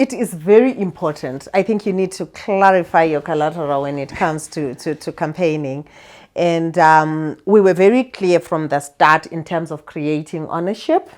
It is very important. I think you need to clarify your collateral when it comes to campaigning. And we were very clear from the start in terms of creating ownership.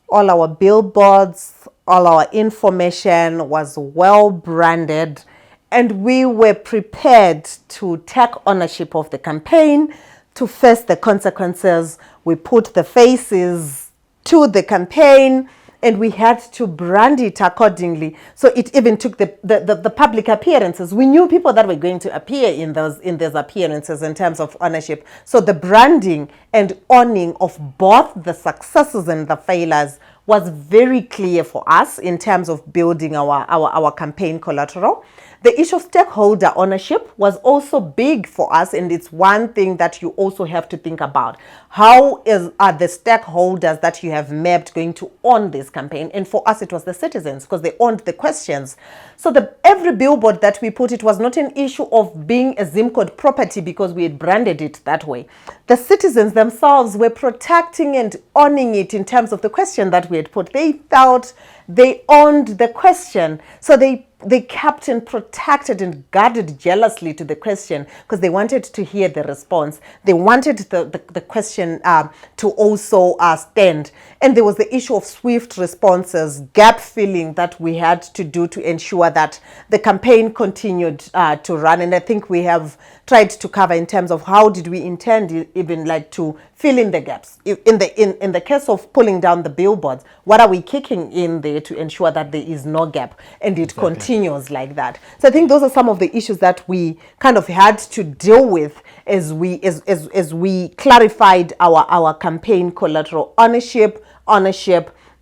All our billboards, all our information was well branded, and we were prepared to take ownership of the campaign, to face the consequences. We put the faces to the campaign, and we had to brand it accordingly. So it even took the public appearances. We knew people that were going to appear in those appearances in terms of ownership. So the branding and owning of both the successes and the failures was very clear for us in terms of building our campaign collateral. The issue of stakeholder ownership was also big for us, and it's one thing that you also have to think about. How are the stakeholders that you have mapped going to own this campaign? And for us, it was the citizens, because they owned the questions. So every billboard that we put, it was not an issue of being a Zim code property because we had branded it that way. The citizens themselves were protecting and owning it in terms of the question that we had put. They felt they owned the question. So they kept and protected and guarded jealously to the question because they wanted to hear the response. They wanted the question to also stand. And there was the issue of swift responses, gap filling that we had to do to ensure that the campaign continued to run. And I think we have tried to cover in terms of how did we intend even like to fill in the gaps. In the case of pulling down the billboards, what are we kicking in there to ensure that there is no gap and it continues like that? So I think those are some of the issues that we kind of had to deal with as we clarified our campaign collateral. Ownership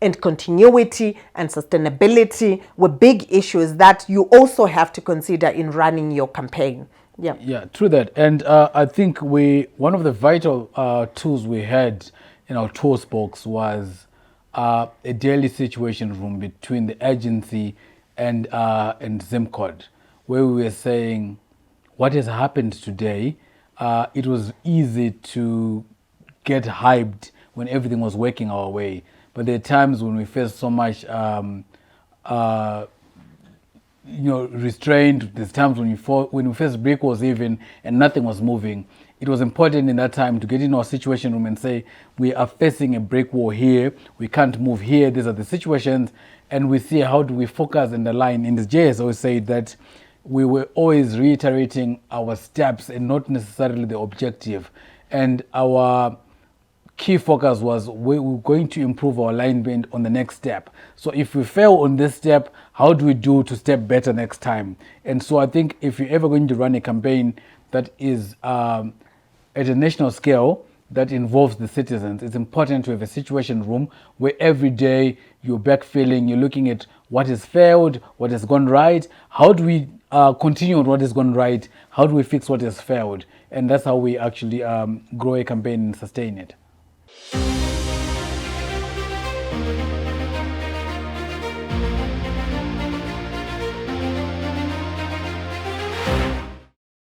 and continuity and sustainability were big issues that you also have to consider in running your campaign. Yeah, true that. And I think one of the vital tools we had in our tool box was a daily situation room between the agency and Zimcode, where we were saying what has happened today. It was easy to get hyped when everything was working our way, but there are times when we faced so much restrained. There's times when we faced brick walls even and nothing was moving. It was important in that time to get in our situation room and say, we are facing a brick wall here, we can't move here, these are the situations, and we see how do we focus and align. In the JS always say that we were always reiterating our steps and not necessarily the objective. And our key focus was we were going to improve our alignment on the next step. So if we fail on this step, how do we do to step better next time? And so I think if you're ever going to run a campaign that is at a national scale that involves the citizens, it's important to have a situation room where every day you're backfilling, you're looking at what has failed, what has gone right, how do we continue on what has gone right, how do we fix what has failed? And that's how we actually grow a campaign and sustain it.